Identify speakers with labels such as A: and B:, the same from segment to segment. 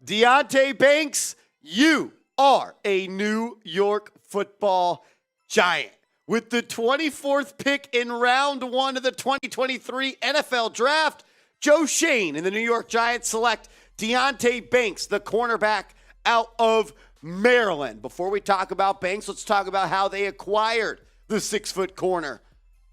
A: Deonte Banks, you are a New York Football Giant. With the 24th pick in round 1 of the 2023 NFL Draft, Joe Schoen and the New York Giants select Deonte Banks, the cornerback out of Maryland. Before we talk about Banks, let's talk about how they acquired the 6-foot corner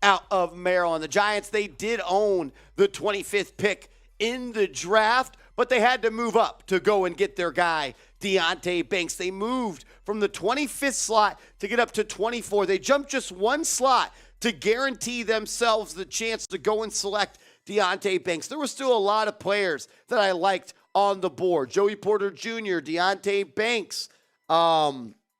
A: out of Maryland. The Giants, they did own the 25th pick in the draft, but they had to move up to go and get their guy, Deonte Banks. They moved from the 25th slot to get up to 24. They jumped just one slot to guarantee themselves the chance to go and select Deonte Banks. There were still a lot of players that I liked on the board. Joey Porter Jr., Deonte Banks.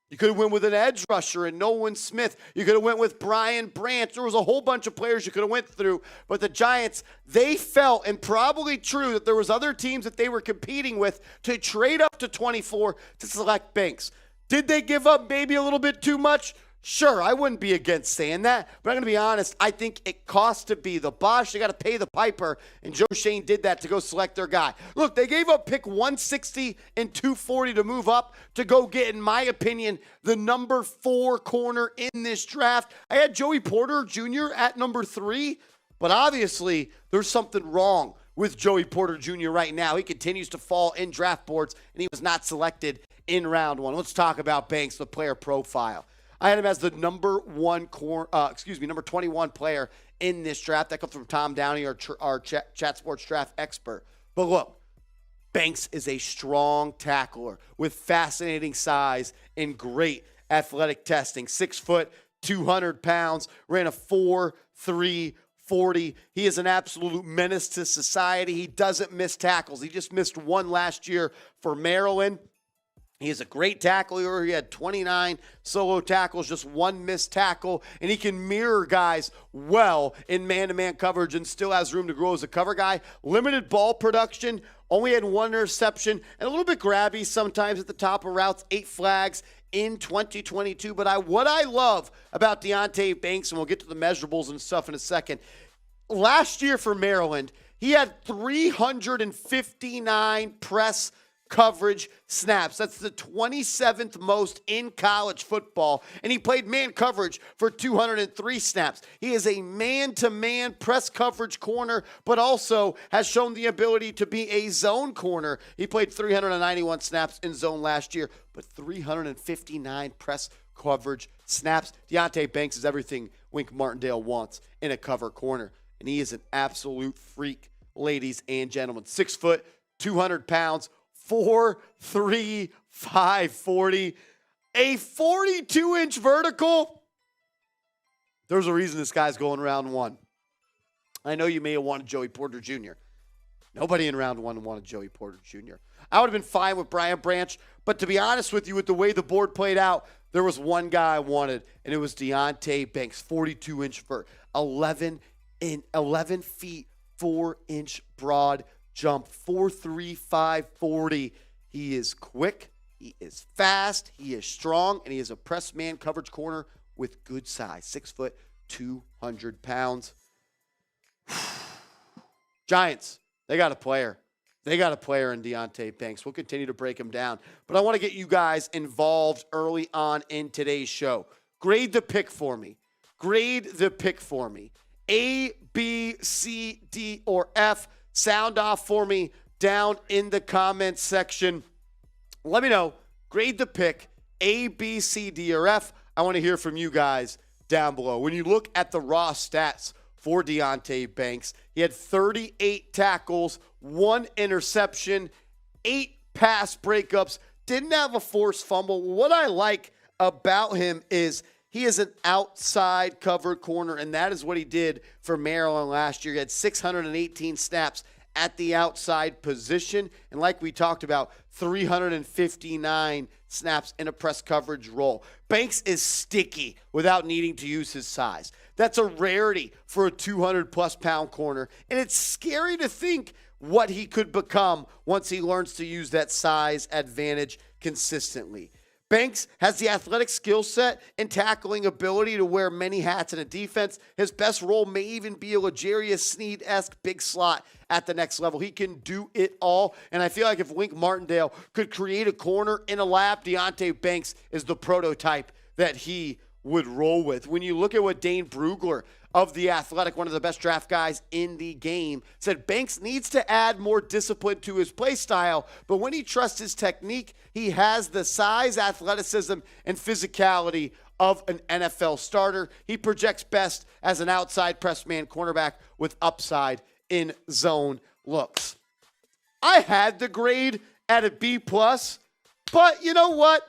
A: You could have went with an edge rusher and Nolan Smith. You could have went with Brian Branch. There was a whole bunch of players you could have went through. But the Giants, they felt, and probably true, that there was other teams that they were competing with to trade up to 24 to select Banks. Did they give up maybe a little bit too much? Sure, I wouldn't be against saying that, but I'm going to be honest. I think it costs to be the boss. You got to pay the piper, and Joe Schoen did that to go select their guy. Look, they gave up pick 160 and 240 to move up to go get, in my opinion, the number 4 corner in this draft. I had Joey Porter Jr. at number 3, but obviously there's something wrong with Joey Porter Jr. right now. He continues to fall in draft boards, and he was not selected in round 1. Let's talk about Banks, the player profile. I had him as the number 21 player in this draft. That comes from Tom Downey, our Chat Sports draft expert. But look, Banks is a strong tackler with fascinating size and great athletic testing. 6 foot, 200 pounds, ran a 4.3 40. He is an absolute menace to society. He doesn't miss tackles. He just missed one last year for Maryland. He is a great tackler. He had 29 solo tackles, just one missed tackle, and he can mirror guys well in man-to-man coverage and still has room to grow as a cover guy. Limited ball production, only had 1 interception, and a little bit grabby sometimes at the top of routes, 8 flags in 2022. But what I love about Deonte Banks, and we'll get to the measurables and stuff in a second, last year for Maryland, he had 359 press coverage snaps. That's the 27th most in college football, and he played man coverage for 203 snaps. He is a man-to-man press coverage corner, but also has shown the ability to be a zone corner. He played 391 snaps in zone last year, but 359 press coverage snaps. Deonte Banks is everything Wink Martindale wants in a cover corner, and he is an absolute freak, ladies and gentlemen. 6 foot, 200 pounds, 4.3, 540, a 42-inch vertical. There's a reason this guy's going round 1. I know you may have wanted Joey Porter Jr. Nobody in round 1 wanted Joey Porter Jr. I would have been fine with Brian Branch, but to be honest with you, with the way the board played out, there was one guy I wanted, and it was Deonte Banks, 42-inch vert, 11 feet, 4-inch broad jump, 4.3, 540. He is quick, he is fast, he is strong, and he is a press man coverage corner with good size. 6 foot, 200 pounds. Giants, they got a player. They got a player in Deonte Banks. We'll continue to break him down. But I want to get you guys involved early on in today's show. Grade the pick for me. Grade the pick for me. A, B, C, D, or F. Sound off for me down in the comments section. Let me know. Grade the pick, A, B, C, D, or F. I want to hear from you guys down below. When you look at the raw stats for Deonte Banks, he had 38 tackles, 1 interception, 8 pass breakups, didn't have a forced fumble. What I like about him is he is an outside covered corner, and that is what he did for Maryland last year. He had 618 snaps at the outside position, and like we talked about, 359 snaps in a press coverage role. Banks is sticky without needing to use his size. That's a rarity for a 200-plus pound corner, and it's scary to think what he could become once he learns to use that size advantage consistently. Banks has the athletic skill set and tackling ability to wear many hats in a defense. His best role may even be a L'Jarius Sneed-esque big slot at the next level. He can do it all, and I feel like if Wink Martindale could create a corner in a lab, Deonte Banks is the prototype that he would roll with. When you look at what Dane Brugler of The Athletic, one of the best draft guys in the game, said Banks needs to add more discipline to his play style, but when he trusts his technique, he has the size, athleticism, and physicality of an NFL starter. He projects best as an outside press man cornerback with upside in zone looks. I had the grade at a B+, but you know what?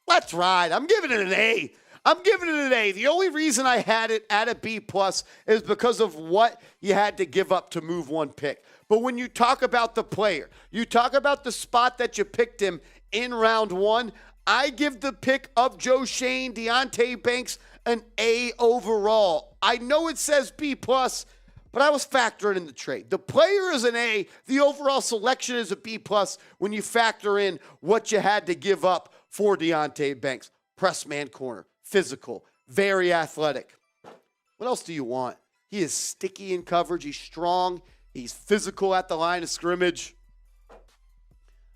A: Let's ride. I'm giving it an A. The only reason I had it at a B+ is because of what you had to give up to move one pick. But when you talk about the player, you talk about the spot that you picked him in round 1, I give the pick of Joe Schoen, Deonte Banks, an A overall. I know it says B+, but I was factoring in the trade. The player is an A. The overall selection is a B+ when you factor in what you had to give up for Deonte Banks. Press man corner. Physical, very athletic. What else do you want? He is sticky in coverage. He's strong. He's physical at the line of scrimmage.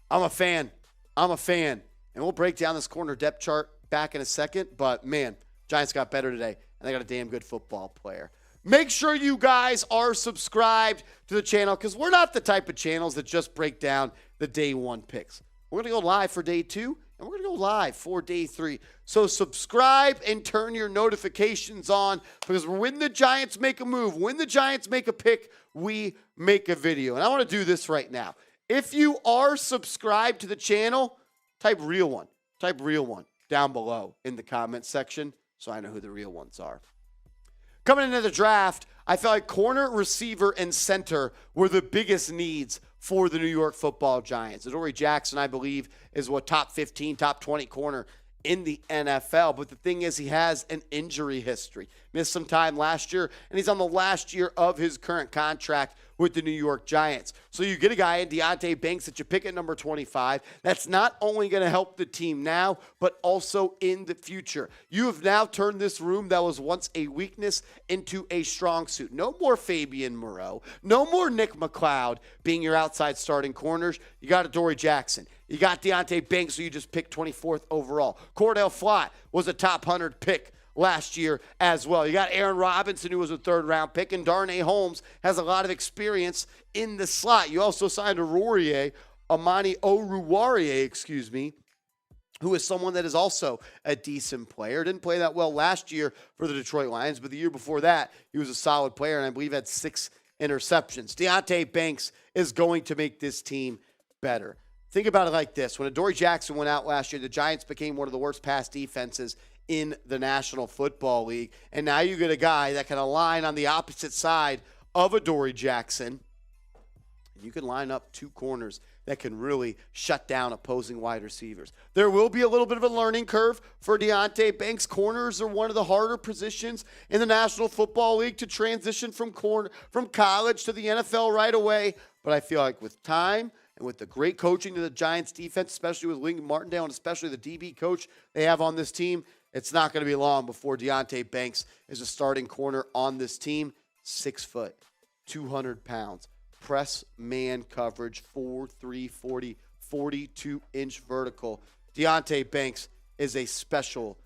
A: I'm a fan. And we'll break down this corner depth chart back in a second. But, man, Giants got better today, and they got a damn good football player. Make sure you guys are subscribed to the channel because we're not the type of channels that just break down the day 1 picks. We're going to go live for day 2. And we're going to go live for day 3. So subscribe and turn your notifications on because when the Giants make a move, when the Giants make a pick, we make a video. And I want to do this right now. If you are subscribed to the channel, type real one. Type real one down below in the comment section so I know who the real ones are. Coming into the draft, I felt like corner, receiver, and center were the biggest needs for the New York Football Giants. Adoree Jackson, I believe, is top 15, top 20 corner in the NFL. But the thing is, he has an injury history. Missed some time last year, and he's on the last year of his current contract with the New York Giants. So you get a guy in Deonte Banks that you pick at number 25. That's not only going to help the team now, but also in the future. You have now turned this room that was once a weakness into a strong suit. No more Fabian Moreau. No more Nick McCloud being your outside starting corners. You got Adoree Jackson. You got Deonte Banks, who you just picked 24th overall. Cordell Flott was a top 100 pick last year as well. You got Aaron Robinson, who was a 3rd-round pick, and Darnay Holmes has a lot of experience in the slot. You also signed Amani Oruwariye, who is someone that is also a decent player. Didn't play that well last year for the Detroit Lions, but the year before that, he was a solid player, and I believe had 6 interceptions. Deonte Banks is going to make this team better. Think about it like this. When Adoree Jackson went out last year, the Giants became one of the worst pass defenses in the National Football League. And now you get a guy that can align on the opposite side of Adoree Jackson. You can line up 2 corners that can really shut down opposing wide receivers. There will be a little bit of a learning curve for Deonte Banks. Corners are one of the harder positions in the National Football League to transition from college to the NFL right away. But I feel like with time and with the great coaching of the Giants defense, especially with Wink Martindale and especially the DB coach they have on this team, it's not going to be long before Deonte Banks is a starting corner on this team. 6 foot, 200 pounds, press man coverage, 4'3", 40, 42-inch vertical. Deonte Banks is a special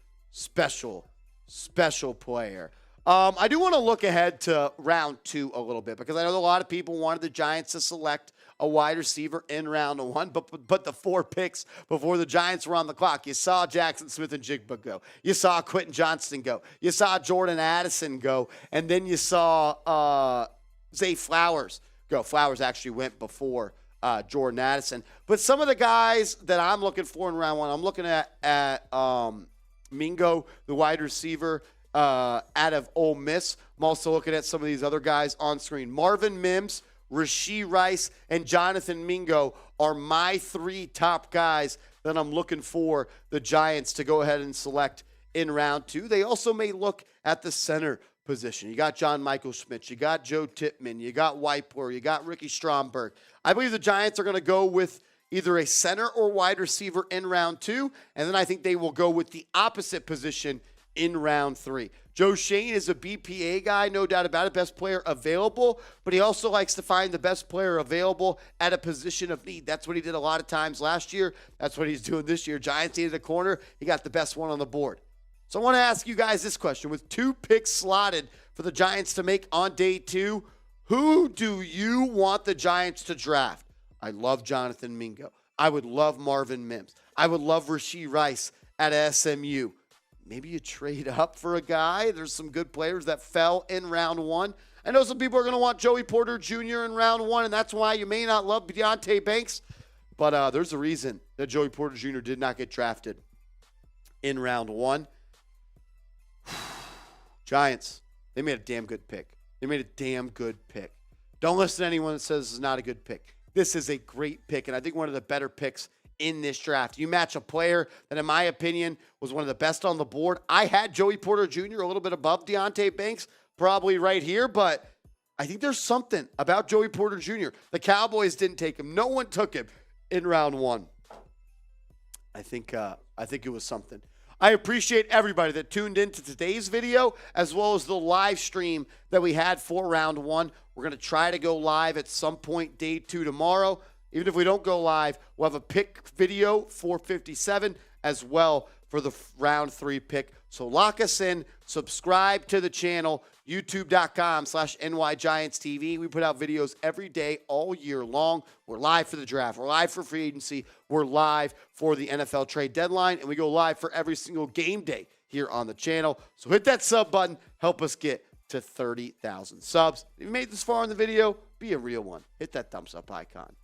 A: player. I do want to look ahead to round 2 a little bit because I know a lot of people wanted the Giants to select a wide receiver in round 1, but the 4 picks before the Giants were on the clock, you saw Jackson Smith-Njigba go. You saw Quentin Johnston go. You saw Jordan Addison go. And then you saw Zay Flowers go. Flowers actually went before Jordan Addison. But some of the guys that I'm looking for in round 1, I'm looking at Mingo, the wide receiver, out of Ole Miss. I'm also looking at some of these other guys on screen. Marvin Mims, Rashee Rice, and Jonathan Mingo are my 3 top guys that I'm looking for the Giants to go ahead and select in round 2. They also may look at the center position. You got John Michael Schmitz. You got Joe Tippmann. You got Whitepler. You got Ricky Stromberg. I believe the Giants are going to go with either a center or wide receiver in round 2, and then I think they will go with the opposite position in round 3. Joe Schoen is a BPA guy, no doubt about it, best player available, but he also likes to find the best player available at a position of need. That's what he did a lot of times last year. That's what he's doing this year. Giants needed a corner. He got the best one on the board. So I want to ask you guys this question. With 2 picks slotted for the Giants to make on day 2, who do you want the Giants to draft? I love Jonathan Mingo. I would love Marvin Mims. I would love Rashee Rice at SMU. Maybe you trade up for a guy. There's some good players that fell in round 1. I know some people are going to want Joey Porter Jr. in round 1, and that's why you may not love Deonte Banks. But there's a reason that Joey Porter Jr. did not get drafted in round 1. Giants, they made a damn good pick. They made a damn good pick. Don't listen to anyone that says it's not a good pick. This is a great pick, and I think one of the better picks in this draft. You match a player that, in my opinion, was one of the best on the board. I had Joey Porter Jr. a little bit above Deonte Banks, probably right here, but I think there's something about Joey Porter Jr. The Cowboys didn't take him. No one took him in round 1. I think it was something. I appreciate everybody that tuned into today's video, as well as the live stream that we had for round 1. We're going to try to go live at some point day 2 tomorrow. Even if we don't go live, we'll have a pick video, 457, as well for the round 3 pick. So lock us in, subscribe to the channel, youtube.com/NYGiantsTV. We put out videos every day, all year long. We're live for the draft. We're live for free agency. We're live for the NFL trade deadline, and we go live for every single game day here on the channel. So hit that sub button. Help us get to 30,000 subs. If you made this far in the video, be a real one. Hit that thumbs up icon.